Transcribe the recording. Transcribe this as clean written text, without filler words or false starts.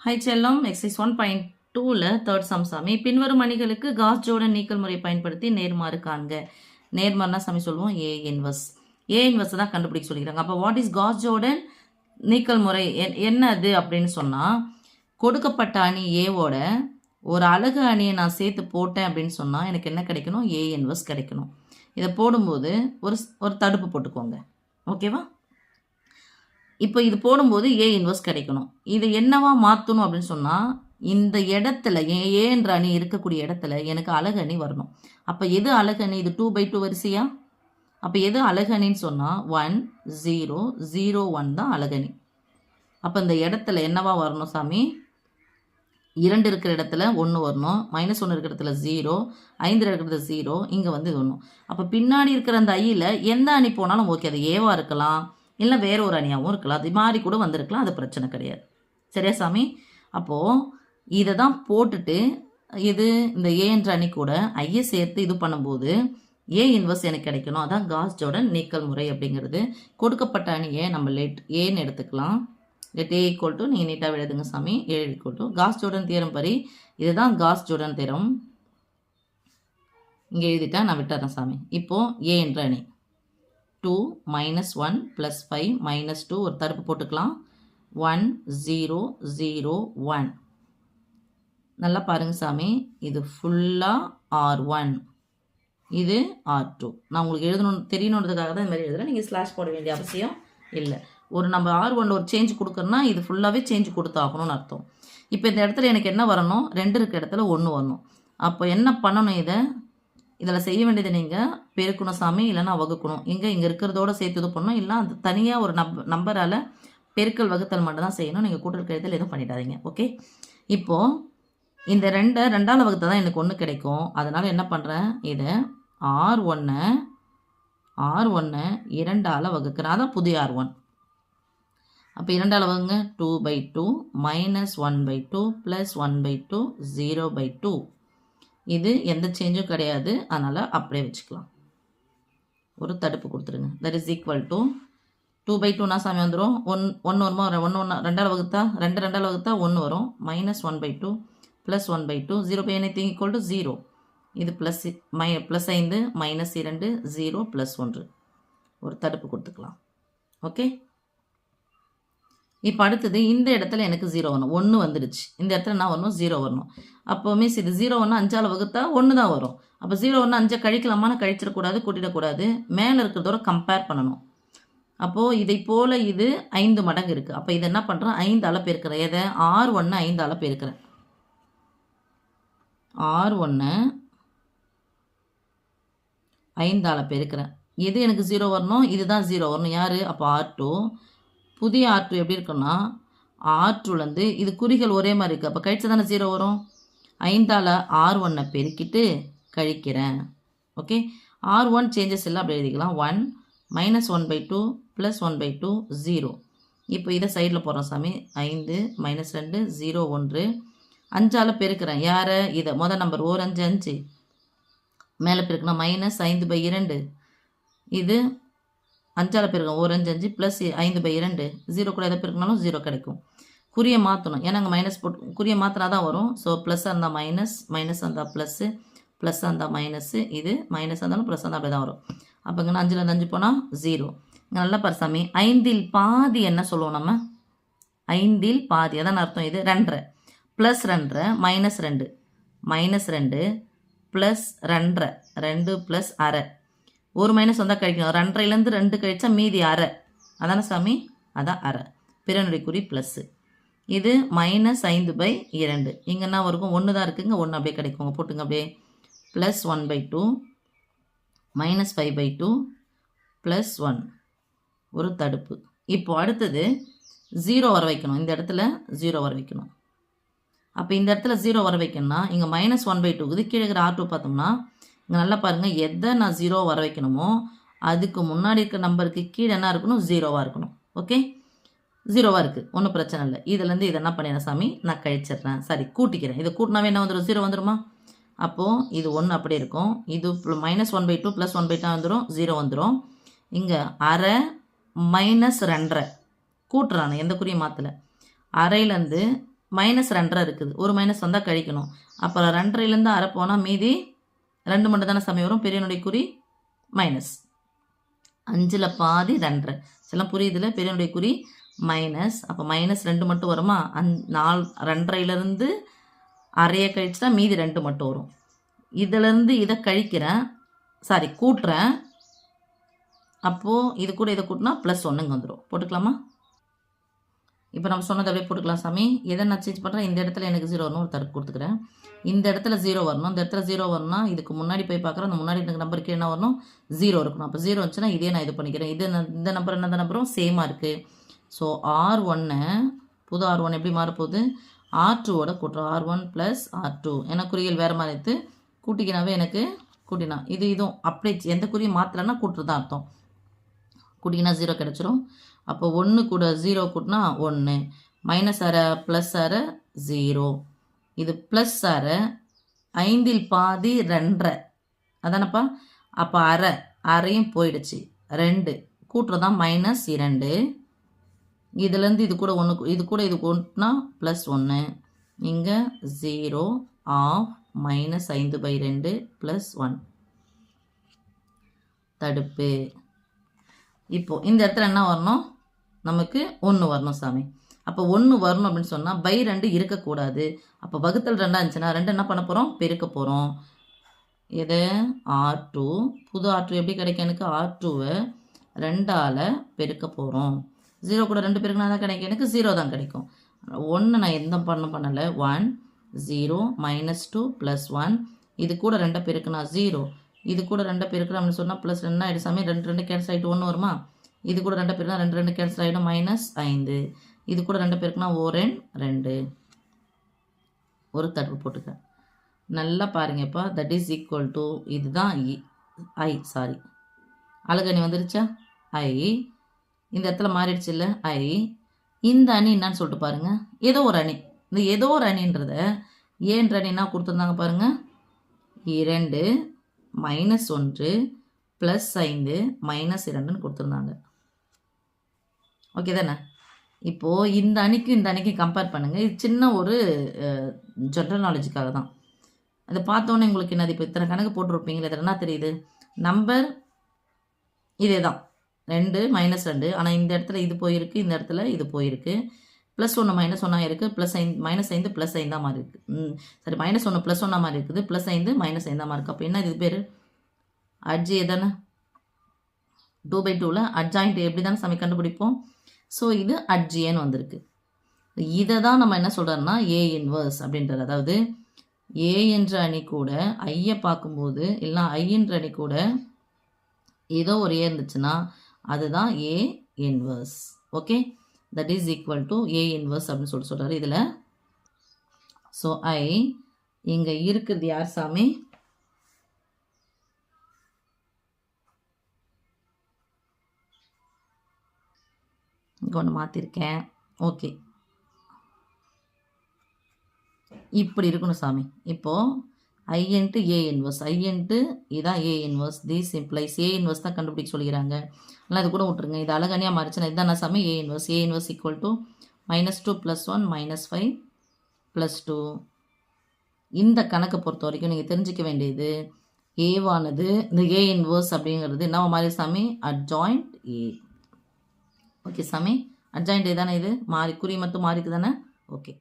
High செல்லம் exercise 1.2ல third sum சாமி பின்வரும் அணிகளுக்கு காஸ் ஜோர்டன் நீக்கல் முறை பயன்படுத்தி நேர்மாறு காண்க. நேர்மாறுனா சாமி சொல்லுவோம் ஏ இன்வர்ஸ். ஏ இன்வர்ஸ் தான் கண்டுபிடிக்க சொல்லிக்கிறாங்க. அப்போ வாட் இஸ் காஸ் ஜோர்டன் நீக்கல் முறை என்ன அது அப்படின்னு சொன்னால், கொடுக்கப்பட்ட அணி ஏவோட ஒரு அலகு அணியை நான் சேர்த்து போட்டேன் அப்படின்னு சொன்னால் எனக்கு என்ன கிடைக்கணும்? ஏ இன்வர்ஸ் கிடைக்கணும். இதை போடும்போது ஒரு தடுப்பு போட்டுக்கோங்க. ஓகேவா? இப்போ இது போடும்போது ஏ இன்வர்ஸ் கிடைக்கணும். இது என்னவா மாற்றணும் அப்படின்னு சொன்னால், இந்த இடத்துல ஏன்ற அணி இருக்கக்கூடிய இடத்துல எனக்கு அலகு அணி வரணும். அப்போ எது அலகு அணி? இது 2/2 வரிசையா? அப்போ எது அலகு அணின்னு சொன்னால் 1 0 0 1 தான் அலகணி. அப்போ இந்த இடத்துல என்னவா வரணும் சாமி? 2 இருக்கிற இடத்துல 1 வரணும், -1 இருக்கிற இடத்துல 0, 5 இருக்கிற இடத்துல 0, இங்கே வந்து இது வரணும். அப்போ பின்னாடி இருக்கிற அந்த ஐயில் எந்த அணி போனாலும் ஓகே, அது ஏவா இருக்கலாம், இல்லை வேற ஒரு அணியாகவும் இருக்கலாம், அது மாறி கூட வந்திருக்கலாம், அது பிரச்சனை கிடையாது. சரியா சாமி? அப்போது இதை தான் போட்டுட்டு இது இந்த ஏ என்ற அணி கூட ஐயை சேர்த்து இது பண்ணும்போது ஏ இன்வர்ஸ் எனக்கு கிடைக்கணும். அதான் காஸ் ஜோர்டன் நீக்கல் முறை அப்படிங்கிறது. கொடுக்கப்பட்ட அணியை நம்ம ஏன்னு எடுத்துக்கலாம். லெட் ஏ ஈக்குவல் டு, நீங்கள் நீட்டாக எழுதுங்க சாமி, A equal to Gauss Jordan theorem படி இதுதான் காஸ் ஜோர்டன் தியரம். இங்கே எழுதிட்டா நான் விட்டுறேன் சாமி. இப்போது ஏ என்ற அணி 2 -1 + 5 -2 ஒரு தடுப்பு போட்டுக்கலாம். 1 0 0 1. நல்லா பாருங்க சாமி, இது ஃபுல்லாக R1, இது R2. நான் உங்களுக்கு எழுதணும் தெரியணுன்றதுக்காக தான் இந்த மாதிரி எழுதுகிறேன். நீங்கள் ஸ்லாஷ் போட வேண்டிய அவசியம் இல்லை. ஒரு நம்ம R1 ஒரு சேஞ்ச் கொடுக்குறோன்னா இது ஃபுல்லாகவே சேஞ்ச் கொடுத்தாகணும்னு அர்த்தம். இப்போ இந்த இடத்துல எனக்கு என்ன வரணும்? 2 இருக்கிற இடத்துல 1 வரணும். அப்போ என்ன பண்ணணும்? இதில் செய்ய வேண்டியது நீங்கள் பெருக்கணும் சாமி, இல்லைன்னா வகுக்கணும். இங்கே இருக்கிறதோட சேர்த்து இது பண்ணணும், இல்லை அது தனியாக ஒரு நம்பரால் பெருக்கல் வகுத்தல் மட்டும் தான் செய்யணும். நீங்கள் கூட்டல் கழித்தல் எதுவும் பண்ணிடாதீங்க. ஓகே, இப்போது இந்த 2ஆல் வகுத்தா தான் எனக்கு 1 கிடைக்கும். அதனால் என்ன பண்ணுறேன்? இதை R1 2ஆல் வகுக்கிறேன். அதான் புதிய R1. அப்போ 2ஆல் வகுங்க. 2/2 -1/2 + 1/2 0/2. இது எந்த சேஞ்சும் கிடையாது, அதனால் அப்படியே வச்சுக்கலாம். ஒரு தடுப்பு கொடுத்துருங்க. தட் இஸ் ஈக்குவல் டு 2/2னா சாமி வந்துடும். 1 வருமா? 2ஆல் வகுத்தா 2ஆல் வகுத்தா 1 வரும். -1/2 + 1/2 0/anything ஈக்குவல் டு 0. இது +5 -2 0 +1. ஒரு தடுப்பு கொடுத்துக்கலாம். ஓகே, இப்போ அடுத்தது இந்த இடத்துல எனக்கு 0 வரணும். 1 வந்துடுச்சு. இந்த இடத்துல என்ன வரணும்? 0 வரணும். அப்போ மீன்ஸ் இது 0 1 5ஆல் வகுத்தா 1 தான் வரும். அப்போ 0 1 5 கழிக்கலாமான்னு கழிச்சிடக்கூடாது, கூட்டிடக்கூடாது. மேலே இருக்கிறதோட கம்பேர் பண்ணணும். அப்போது இதை போல் இது 5 மடங்கு இருக்குது. அப்போ இதை என்ன பண்ணுறேன்? 5ஆல் பெருக்கிறேன். எதை? R1 5ஆல் பெருக்கிறேன். R1 5ஆல் பெருக்கிறேன். எது எனக்கு 0 வரணும்? இதுதான் 0 வரணும். யார்? அப்போ R2. புதிய R2 எப்படி இருக்குன்னா, R2லேருந்து இது குறிகள் ஒரே மாதிரி இருக்குது. அப்போ கழிச்சா தானே 0 வரும். 5ஆல் R1 பெருக்கிட்டு கழிக்கிறேன். ஓகே, R1 சேஞ்சஸ் எல்லாம் அப்படி எழுதிக்கலாம். 1 -1/2 + 1/2 0. இப்போ இதை சைடில் போடுறோம் சாமி. 5 -2 0 1. 5ஆல் பெருக்கிறேன். யாரை? இதை மொதல் நம்பர் 1 5 5 மேலே பெருக்கணும். -5/2. இது 5ஆல் பெருக்கணும். 1 5 5 + 5/2. 0 கூட எதை பெருக்கினாலும் 0 கிடைக்கும். குறியை மாற்றணும். ஏன்னா அங்கே மைனஸ் போட்டு குறியை மாற்றினா தான் வரும். ஸோ ப்ளஸ்ஸாக இருந்தால் மைனஸ் இருந்தால் ப்ளஸ்ஸு, ப்ளஸ்ஸாக இருந்தால் மைனஸு, இது மைனஸாக இருந்தாலும் ப்ளஸ் இருந்தால் அப்படி தான் வரும். அப்போ இங்கே 5ல் 5 போனால் 0. இங்கே நல்லா பரிசாமி 5இல் பாதி என்ன சொல்லுவோம் நம்ம? 5இல் பாதி அதான் அர்த்தம். இது 2 + 2 -2 -2 + 2 2 + அரை. ஒரு மைனஸ் வந்தால் கழிக்கணும். 2லேருந்து 2 கழிச்சா மீதி அரை. அதானே சாமி? அதான் அரை. பிறனுடைய குறி ப்ளஸ்ஸு. இது -5/2. இங்கே என்ன வரைக்கும் 1 தான் இருக்குங்க. 1 அப்படியே கிடைக்குங்க. போட்டுங்க அப்படியே. +1/2 -5/2 +1. ஒரு தடுப்பு. இப்போ அடுத்தது 0 வர வைக்கணும். இந்த இடத்துல 0 வர வைக்கணும். அப்போ இந்த இடத்துல 0 வர வைக்கணும்னா இங்கே -1/2 கீழே இருக்கிற R2 பார்த்தோம்னா இங்கே நல்லா பாருங்கள், எதை நான் 0 வர வைக்கணுமோ அதுக்கு முன்னாடி இருக்கிற நம்பருக்கு கீழே என்ன இருக்கணும்? 0வாக இருக்கணும். ஓகே, 0வாக இருக்குது, ஒன்றும் பிரச்சனை இல்லை. இதுலேருந்து இதை என்ன பண்ணிடுறேன் சாமி? நான் கழிச்சிட்றேன். சரி, கூட்டிக்கிறேன். இதை கூட்டினாவே என்ன வந்துடும்? 0 வந்துடுமா? அப்போது இது 1 அப்படியே இருக்கும். இது -1/2 + 1/2 வந்துடும், 0 வந்துடும். இங்கே அரை -2 கூட்டுறானு, எந்த குறியும் மாற்றலை. அரையிலேருந்து மைனஸ் 2.5 இருக்குது. ஒரு மைனஸ் வந்தால் கழிக்கணும். அப்புறம் 2.5லேருந்து அரை போனால் மீதி 2 மட்டும் தானே சாமி வரும். பெரியனுடைய குறி மைனஸ். 5ல் பாதி 2.5. இதெல்லாம் புரியுதுல? பெரியனுடைய குறி மைனஸ். அப்போ மைனஸ் 2 மட்டும் வருமா? 2.5லேருந்து அரையை கழிச்சுட்டா மீதி 2 மட்டும் வரும். இதிலேருந்து இதை கழிக்கிறேன், கூட்டுறேன். அப்போது இது கூட இதை கூட்டினா +1 வந்துடும். போட்டுக்கலாமா? இப்போ நம்ம சொன்னது அப்படியே போட்டுக்கலாம் சாமி. எதை நான் சேஞ்ச் பண்ணுறேன்? இந்த இடத்துல எனக்கு 0 வரணும், ஒரு தடுப்பு கொடுத்துக்கிறேன். இந்த இடத்துல 0 வரணும். இந்த இடத்துல 0 வரணும்னா இதுக்கு முன்னாடி போய் பார்க்குறேன். அந்த முன்னாடி எனக்கு நம்பருக்கு என்ன வரணும்? 0 இருக்கணும். அப்போ 0 வந்துச்சுன்னா இதே நான் இது பண்ணிக்கிறேன். இந்த நம்பர் என்ன நம்பரும் சேமாக இருக்குது. ஸோ R1 புது R1 எப்படி மாறப்போகுது? R2ஓட கூட்டுறோம். R1 + R2. ஏன்னா குறிகள் வேறு மாதிரி எடுத்து கூட்டிக்கினாவே எனக்கு கூட்டினா இதுவும் அப்படியே எந்த குறியும் மாற்றலைன்னா கூட்டுறது தான் அர்த்தம். கூட்டிங்கன்னா 0 கிடச்சிரும். அப்போ 1 கூட 0 கூட்டினா 1, மைனஸ் அரை ப்ளஸ் அரை 0. இது ப்ளஸ் அரை, 5ல் பாதி 2.5 அதானப்பா. அப்போ அரையும் போயிடுச்சு. 2 கூட்டுறதான் -2. இதுலேருந்து இது கூட 1 இது கூட இது கூட்டினா +1. இங்கே 0 ஆஃப் -5/2 +1 தடுப்பு. இப்போது இந்த இடத்துல என்ன வரணும்? நமக்கு 1 வரணும் சாமி. அப்போ 1 வரணும் அப்படின்னு சொன்னால் /2 இருக்கக்கூடாது. அப்போ வகுத்தல் 2 இருந்துச்சுன்னா 2 என்ன பண்ண போகிறோம்? பெருக்க போகிறோம். எது? R2. புது R2 எப்படி கிடைக்கும்? எனக்கு R2வை 2ஆல் பெருக்க போகிறோம். 0 கூட 2 பெருக்கினா தான் கிடைக்கும். எனக்கு 0 தான் கிடைக்கும். 1 நான் எந்த பண்ணலை. 1 0 -2 +1. இது கூட 2 பெருக்குனா 0. இது கூட 2 பெருக்கிறோம் அப்படின்னு சொன்னால் +2 ஆகிடும் சாமி. 2 கேன்சல் ஆகிட்டு 1 வருமா? இது கூட 2 பெருக்கினா 2 கேன்சல் ஆகிடும் -5. இது கூட 2 பெருக்கினா 2. ஒரு தடுப்பு போட்டுக்க. நல்லா பாருங்கப்பா. தட் இஸ் ஈக்குவல் டு இதுதான் அழகணி வந்துருச்சா? இந்த இடத்துல மாறிடுச்சு இல்லை? இந்த அணி என்னன்னு சொல்லிட்டு பாருங்க. ஏதோ ஒரு அணி. இந்த ஏதோ ஒரு அணின்றத ஏன்ற அணி என்ன கொடுத்துருந்தாங்க பாருங்க. 2 -1 +5 -2ன்னு கொடுத்துருந்தாங்க. ஓகே தானே? இப்போது இந்த அணிக்கும் இந்த அணிக்கும் கம்பேர் பண்ணுங்கள். இது சின்ன ஒரு ஜென்ரல் நாலேஜுக்காக தான். அதை பார்த்தோன்னே உங்களுக்கு என்னது? இப்போ இத்தனை கணக்கு போட்டிருப்பீங்களே, இதில் என்ன தெரியுது? நம்பர் இதே தான் 2 -2. ஆனால் இந்த இடத்துல இது போயிருக்கு, இந்த இடத்துல இது போயிருக்கு. +1 -1 இருக்குது. -5 +5 தான் மாதிரி இருக்குது. -1 +1 மாதிரி இருக்குது. +5 -5 தான் மாதிரி இருக்குது. அப்போ என்ன இது பேர்? அட்ஜே தானே? 2/2ல் அட்ஜாயிண்ட் எப்படி தானே சாமி கண்டுபிடிப்போம்? ஸோ இது அட்ஜியன்னு வந்திருக்கு. இதை தான் நம்ம என்ன சொல்கிறோம்னா A இன்வர்ஸ் அப்படின்றது. அதாவது A என்ற அணி கூட ஐயை பார்க்கும்போது இல்லைனா I என்ற அணி கூட ஏதோ ஒரு A இருந்துச்சுன்னா அதுதான் A inverse. Okay, that is equal to A inverse அப்படின்னு சொல்கிறாரு இதில். ஸோ இங்கே இருக்கிறது யார் சாமி? இங்கே ஒன்று மாற்றிருக்கேன். ஓகே, இப்படி இருக்கணும் சாமி. இப்போது I × A இன்வர்ஸ், இதான் A inverse. These implies A inverse தான் கண்டுபிடிக்க சொல்லிக்கிறாங்க. இல்லை அது கூட விட்டுருங்க. இது அழகனியாக மாறிச்சுன்னா இதுதான் சாமி A இன்வர்ஸ் ஈக்குவல் டு -2 +1 -5 +2. இந்த கணக்கை பொறுத்த வரைக்கும் நீங்கள் தெரிஞ்சிக்க வேண்டியது ஏவானது இந்த A இன்வர்ஸ் அப்படிங்கிறது என்ன மாதிரி சாமி? Adjoint A. ஓகே சாமி, அட்ஜாயிண்ட் தானே? இது குறி மட்டும் மாறிக்கு தானே? ஓகே.